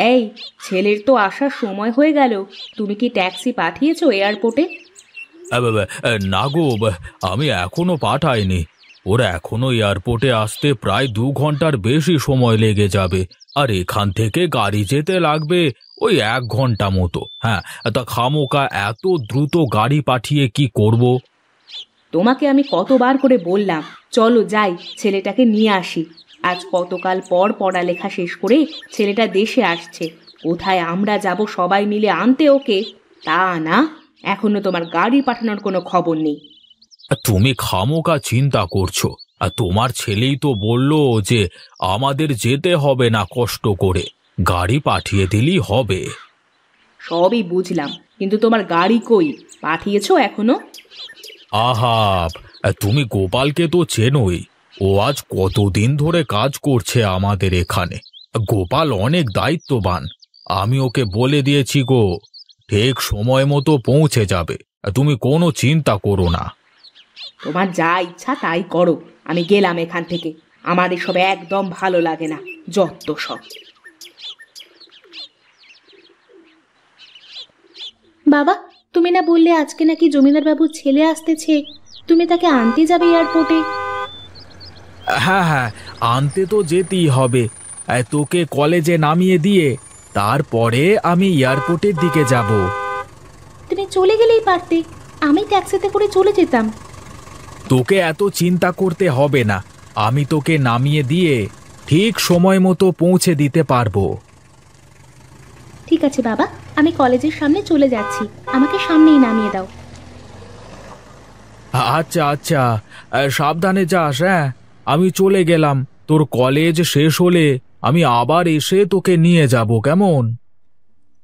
এই, ছেলের তো আসার সময় হয়ে গেল, তুমি কি ট্যাক্সি পাঠিয়েছো এয়ারপোর্টে? না গো, আমি এখনো পাঠাইনি। ওরা এখনো এয়ারপোর্টে আসতে প্রায় 2 ঘন্টার বেশি সময় লেগে যাবে, আর এখান থেকে গাড়ি যেতে লাগবে ওই 1 ঘন্টা মতো। হ্যাঁ, তা খামোকা এত দ্রুত গাড়ি পাঠিয়ে কি করব? তোমাকে আমি কতবার করে বললাম চলো যাই, ছেলেটাকে নিয়ে আসি। আজ কতকাল পর পড়ালেখা শেষ করে ছেলেটা দেশে আসছে, কোথায় আমরা যাব সবাই মিলে আনতে ওকে? তা না, এখনো তোমার গাড়ি পাঠানোর কোনো খবর নেই। তুমি খামোকা চিন্তা করছো, আর তোমার ছেলেই তো বলল যে আমাদের যেতে হবে না কষ্ট করে, গাড়ি পাঠিয়ে দিলেই হবে। সবই বুঝলাম, কিন্তু তোমার গাড়ি কই? পাঠিয়েছো এখনো? আহা, তুমি গোপালকে তো চেনোই। ও আজ কতদিন ধরে কাজ করছে আমাদের এখানে। গোপাল অনেক দায়িত্ববান। আমি ওকে বলে দিয়েছি গো, ঠিক সময় মতো পৌঁছে যাবে। তুমি কোনো চিন্তা করো না। তোমার যা ইচ্ছা তাই করো, আমি গেলাম এখান থেকে। আমার এসব একদম ভালো লাগে না, যত সব। বাবা, তুমি না বললে আজকে নাকি জমিদার বাবুর ছেলে আসতেছে? তুমি তাকে আনতে যাবে এয়ারপোর্টে? হ্যাঁ হ্যাঁ, আনতে তো যেতেই হবে। তোকে কলেজে নামিয়ে দিয়ে তারপরে আমি এয়ারপোর্টের দিকে যাব। তুমি চলে গেলেই পারতে, আমি ট্যাক্সিতে করে চলে যেতাম। তোকে এত চিন্তা করতে হবে না, আমি তোকে নামিয়ে দিয়ে ঠিক সময় মতো পৌঁছে দিতে পারবো। ঠিক আছে বাবা, আমি কলেজের সামনে চলে যাচ্ছি, আমাকে সামনেই নামিয়ে দাও। আচ্ছা আচ্ছা, সাবধানে যাস। হ্যাঁ, আমি চলে গেলাম। তোর কলেজ শেষ হলে আমি আবার এসে তোকে নিয়ে যাব, কেমন?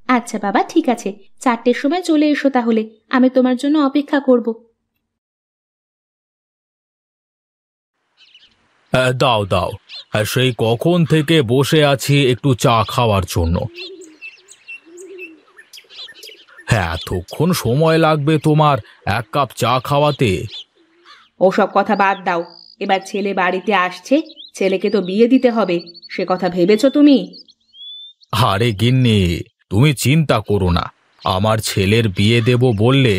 আচ্ছা বাবা, ঠিক আছে, 4টের সময় চলে এসো তাহলে, আমি তোমার জন্য অপেক্ষা করব। দাও দাও, সেই কখন থেকে বসে আছি একটু চা খাওয়ার জন্য। হ্যাঁ, এতক্ষণ সময় লাগবে তোমার 1 কাপ চা খাওয়াতে? ওসব কথা বাদ দাও, এবার ছেলে বাড়িতে আসছে, ছেলেকে তো বিয়ে দিতে হবে, সে কথা ভেবেছো তুমি? আরে গিন্নি, তুমি চিন্তা করো না। আমার ছেলের বিয়ে দেব বললে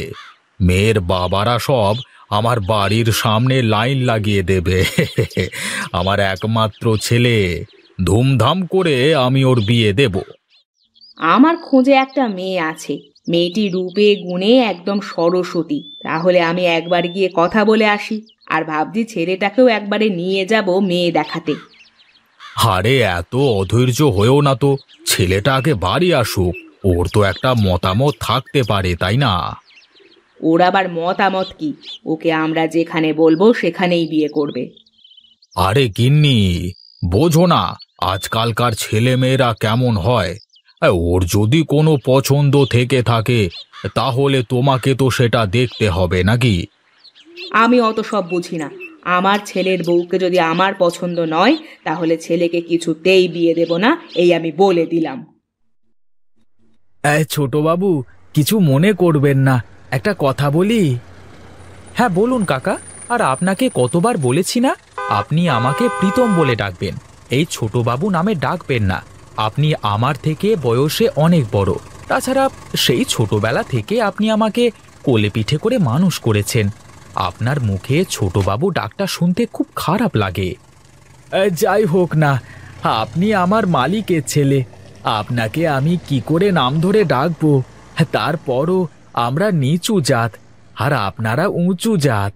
মেয়ের বাবারা সব আমার বাড়ির সামনে লাইন লাগিয়ে দেবে। আমার একমাত্র ছেলে, ধুমধাম করে আমি ওর বিয়ে দেব। আমার খোঁজে একটা মেয়ে আছে, মেয়েটি রূপে গুণে একদম সরস্বতী। তাহলে আমি একবার গিয়ে কথা বলে আসি, আর ভাবছি ছেলেটাকেও একবারে নিয়ে যাব মেয়ে দেখাতে। আরে এত অধৈর্য হয়েও না তো, ছেলেটা আগে বাড়ি আসুক। ওর তো একটা মতামত থাকতে পারে, তাই না? ওর আবার মতামত কি? ওকে আমরা যেখানে বলবো সেখানেই বিয়ে করবে। আরে গিন্নি, বোঝো না আজকালকার ছেলে মেয়েরা কেমন হয়। ওর যদি কোনো পছন্দ থেকে থাকে তাহলে তোমাকে তো সেটা দেখতে হবে নাকি? আমি অত সব বুঝি না, আমার ছেলের বউকে যদি আমার পছন্দ নয় তাহলে ছেলেকে কিছুতেই বিয়ে দেব না, এই আমি বলে দিলাম। ছোট বাবু, কিছু মনে করবেন না, একটা কথা বলি? হ্যাঁ বলুন কাকা। আর আপনাকে কতবার বলেছি না, আপনি আমাকে প্রীতম বলে ডাকবেন, এই ছোটবাবু নামে ডাকবেন না। আপনি আমার থেকে বয়সে অনেক বড়, তাছাড়া সেই ছোটবেলা থেকে আপনি আমাকে কোলে পিঠে করে মানুষ করেছেন। আপনার মুখে ছোটবাবু ডাকটা শুনতে খুব খারাপ লাগে। যাই হোক না, আপনি আমার মালিকের ছেলে, আপনাকে আমি কি করে নাম ধরে ডাকবো? তারপরও আমরা নিচু জাত, আর আপনারা উঁচু জাত।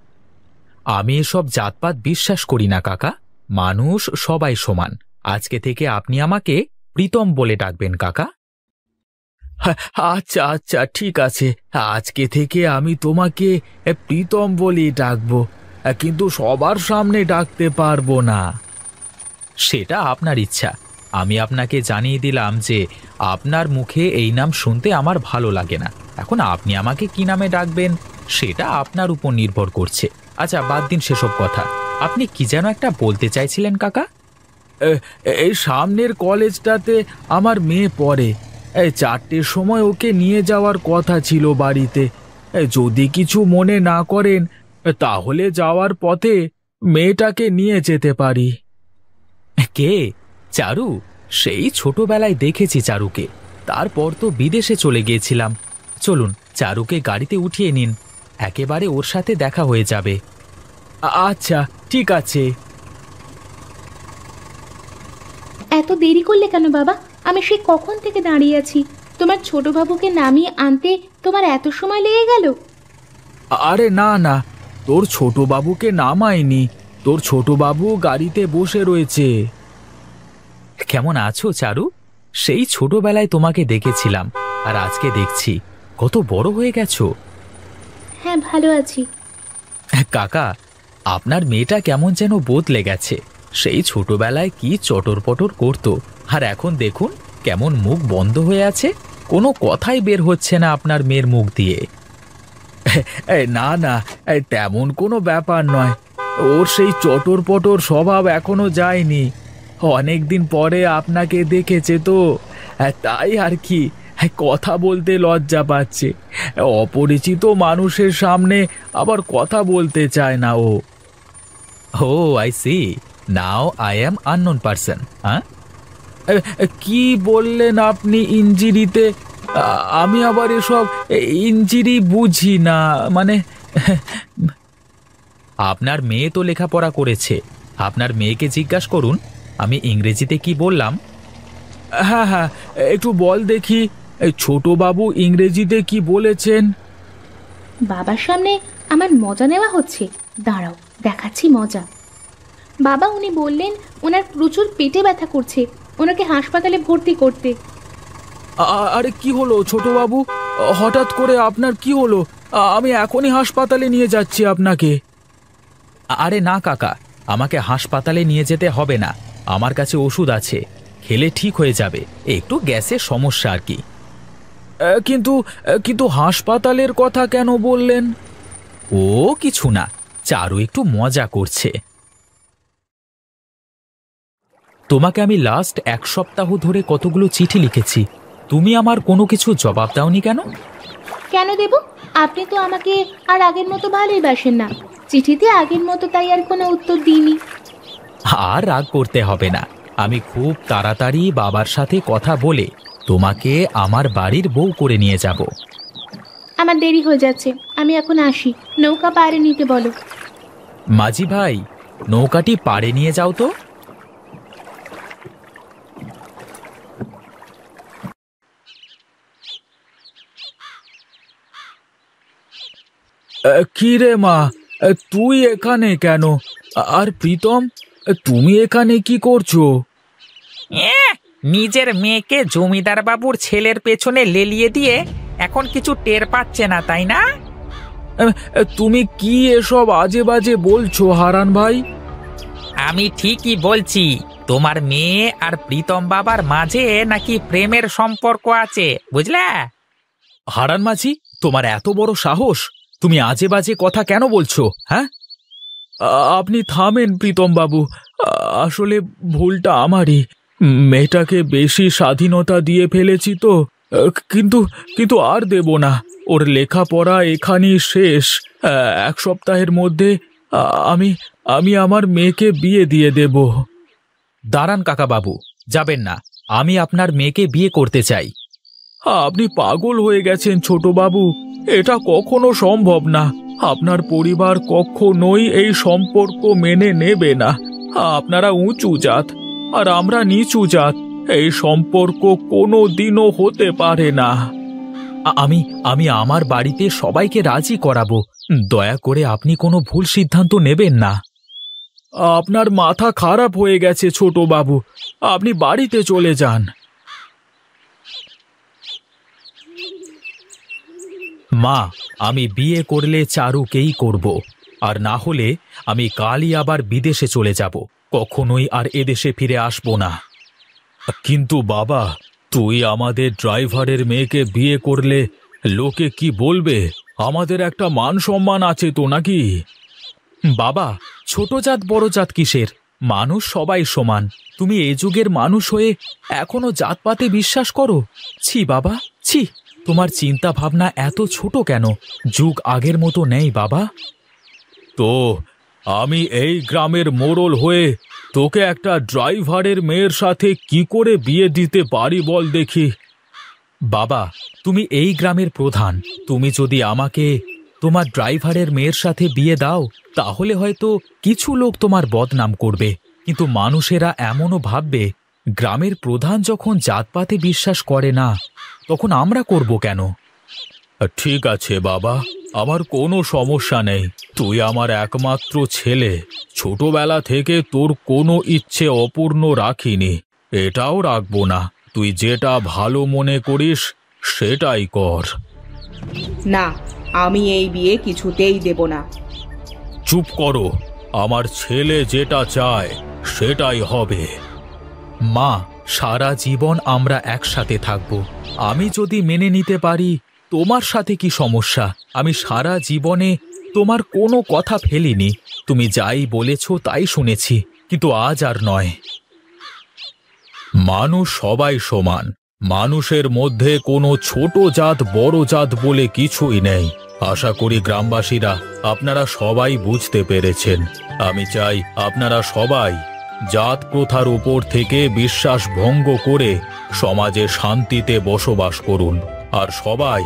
আমি এসব জাতপাত বিশ্বাস করি না কাকা, মানুষ সবাই সমান। আজকে থেকে আপনি আমাকে প্রীতম বলে ডাকবেন কাকা। আচ্ছা আচ্ছা, ঠিক আছে, আজকে থেকে আমি তোমাকে প্রীতম বলি ডাকবো, কিন্তু সবার সামনে ডাকতে পারবো না। সেটা আপনার ইচ্ছা। আমি আপনাকে জানিয়ে দিলাম যে আপনার মুখে এই নাম শুনতে আমার ভালো লাগে না। এখন আপনি আমাকে কি নামে ডাকবেন সেটা আপনার উপর নির্ভর করছে। আচ্ছা বাদ দিন সেসব কথা, আপনি কি যেন একটা বলতে চাইছিলেন কাকা? এই সামনের কলেজটাতে আমার মেয়ে পড়ে, 4টের সময় ওকে নিয়ে যাওয়ার কথা ছিল বাড়িতে। যদি কিছু মনে না করেন তাহলে যাওয়ার পথে মেয়েটাকে নিয়ে যেতে পারি। কে? চারু? সেই ছোটবেলায় দেখেছি চারুকে, তারপর তো বিদেশে চলে গিয়েছিলাম। চলুন চারুকে গাড়িতে উঠিয়ে নিন, একেবারে ওর সাথে দেখা হয়ে যাবে। আচ্ছা ঠিক আছে। এত দেরি করলে কেন বাবা? আমি সেই কখন থেকে দাঁড়িয়ে আছি। তোমার ছোট বাবুকে নামিয়ে আনতে তোমার এত সময় লেগে গেল? আরে না না, তোর ছোট বাবুকে নামায়নি, তোর ছোট বাবু গাড়িতে বসে রয়েছে। কেমন আছো চারু? সেই ছোটবেলায় তোমাকে দেখেছিলাম, আর আজকে দেখছি কত বড় হয়ে গেছো। হ্যাঁ, ভালো আছি। কাকা, আপনার মেয়েটা কেমন যেন বদলে গেছে। সেই ছোটবেলায় কি চটর পটর করতো, আর এখন দেখুন কেমন মুখ বন্ধ হয়ে আছে, কোনো কথাই বের হচ্ছে না আপনার মেয়ের মুখ দিয়ে। না না, তেমন কোনো ব্যাপার নয়, ওর সেই চটর পটর স্বভাব এখনো যায়নি। অনেকদিন পরে আপনাকে দেখেছে তো, তাই আর কি, কথা বলতে লজ্জা পাচ্ছে। অপরিচিত মানুষের সামনে আবার কথা বলতে চায় না ও। Oh I see, now I am unknown person. হ্যাঁ, কি বললেন আপনি ইঞ্জিরিতে? আমি আবার এসব ইঞ্জিরি বুঝি না, মানে আপনার মেয়ে তো লেখাপড়া করেছে, আপনার মেয়েকে জিজ্ঞাসা করুন আমি ইংরেজিতে কি বললাম। হ্যাঁ হ্যাঁ, একটু বল দেখি, ছোট বাবু ইংরেজিতে কি বলেছেন? বাবার সামনে আমার মজা নেওয়া হচ্ছে? দাঁড়াও, দেখাচ্ছি মজা। বাবা, উনি বললেন ওনার প্রচুর পেটে ব্যথা করছে, ওনাকে হাসপাতালে ভর্তি করতে। আরে কি হলো ছোট বাবু, হঠাৎ করে আপনার কি হলো? আমি এখনই হাসপাতালে নিয়ে যাচ্ছি আপনাকে। আরে না কাকা, আমাকে হাসপাতালে নিয়ে যেতে হবে না, আমার কাছে ওষুধ আছে, খেলে ঠিক হয়ে যাবে, একটু গ্যাসের সমস্যা আর কি। কিন্তু কিন্তু হাসপাতালের কথা কেন বললেন? ও কিছু না, চারু একটু মজা করছে। তোমাকে আমি লাস্ট 1 সপ্তাহ ধরে কতগুলো চিঠি লিখেছি, তুমি আমার কোনো কিছু জবাব দাওনি কেন? কেন দেব? আপনি তো আমাকে আর আগের মতো ভালোই বাসেন না। চিঠিতে আগের মতো তাই আর কোনো উত্তর দিইনি। আর রাগ করতে হবে না, আমি খুব তাড়াতাড়ি বাবার সাথে কথা বলে তোমাকে আমার বাড়ির বউ করে নিয়ে যাব। আমার দেরি হয়ে যাচ্ছে, আমি এখন আসি। নৌকা পাড়ে নিতে বলো। মাঝি ভাই, নৌকাটি পাড়ে নিয়ে যাও তো। কি রে মা, তুই এখানে কেন? আর প্রীতম, তুমি এখানে কি করছো? নিজের মেয়েকে জমিদার বাবুর ছেলের পেছনে লেলিয়ে দিয়ে এখন কিছু টের পাচ্ছে না, তাই না? তুমি কি এসব আজে বাজে বলছো হারান ভাই? আমি ঠিকই বলছি, তোমার মেয়ে আর প্রীতম বাবার মাঝে নাকি প্রেমের সম্পর্ক আছে, বুঝলে? হারান মাঝি, তোমার এত বড় সাহস, তুমি আজে বাজে কথা কেন বলছো? হ্যাঁ, আপনি থামেন প্রীতম বাবু, আসলে ভুলটা আমারই, মেয়েটাকে বেশি স্বাধীনতা দিয়ে ফেলেছি তো, কিন্তু কিন্তু আর দেব না, ওর লেখাপড়া এখানেই শেষ। 1 সপ্তাহের মধ্যে আমি আমি আমার মেয়েকে বিয়ে দিয়ে দেব। দাঁড়ান কাকা বাবু, যাবেন না, আমি আপনার মেয়েকে বিয়ে করতে চাই। আপনি পাগল হয়ে গেছেন ছোট বাবু, এটা কখনো সম্ভব না, আপনার পরিবার কখনোই এই সম্পর্ক মেনে নেবে না। আপনারা উঁচু জাত আর আমরা নিচু জাত, এই সম্পর্ক কোনো দিনও হতে পারে না। আমি আমি আমার বাড়িতে সবাইকে রাজি করাবো, দয়া করে আপনি কোনো ভুল সিদ্ধান্ত নেবেন না। আপনার মাথা খারাপ হয়ে গেছে ছোট বাবু, আপনি বাড়িতে চলে যান। মা, আমি বিয়ে করলে চারুকেই করব, আর না হলে আমি কালই আবার বিদেশে চলে যাব, কখনোই আর এদেশে ফিরে আসব না। কিন্তু বাবা, তুই আমাদের ড্রাইভারের মেয়েকে বিয়ে করলে লোকে কি বলবে? আমাদের একটা মান সম্মান আছে তো নাকি? বাবা, ছোট জাত বড় জাত কিসের, মানুষ সবাই সমান। তুমি এ যুগের মানুষ হয়ে এখনো জাতপাতে বিশ্বাস করো? ছি বাবা, ছি, তোমার চিন্তা ভাবনা এত ছোট কেন? যুগ আগের মতো নেই বাবা। তো আমি এই গ্রামের মোড়ল হয়ে তোকে একটা ড্রাইভারের মেয়ের সাথে কি করে বিয়ে দিতে পারি বল দেখি। বাবা, তুমি এই গ্রামের প্রধান, তুমি যদি আমাকে তোমার ড্রাইভারের মেয়ের সাথে বিয়ে দাও তাহলে হয়তো কিছু লোক তোমার বদনাম করবে, কিন্তু মানুষেরা এমনও ভাববে গ্রামের প্রধান যখন জাতপাতে বিশ্বাস করে না, তখন আমরা করব কেন? ঠিক আছে বাবা, আমার কোনো সমস্যা নেই। তুই আমার একমাত্র ছেলে, ছোটবেলা থেকে তোর কোনো ইচ্ছে অপূর্ণ রাখিনি, এটাও রাখবো না। তুই যেটা ভালো মনে করিস সেটাই কর। না, আমি এই বিয়ে কিছুতেই দেব না। চুপ করো, আমার ছেলে যেটা চায় সেটাই হবে। মা, সারা জীবন আমরা একসাথে থাকব, আমি যদি মেনে নিতে পারি তোমার সাথে কি সমস্যা? আমি সারা জীবনে তোমার কোনো কথা ফেলিনি, তুমি যাই বলেছ তাই শুনেছি, কিন্তু আজ আর নয়। মানুষ সবাই সমান, মানুষের মধ্যে কোনো ছোট জাত বড় জাত বলে কিছুই নেই। আশা করি গ্রামবাসীরা আপনারা সবাই বুঝতে পেরেছেন। আমি চাই আপনারা সবাই জাত প্রথার উপর থেকে বিশ্বাস ভঙ্গ করে সমাজে শান্তিতে বসবাস করুন, আর সবাই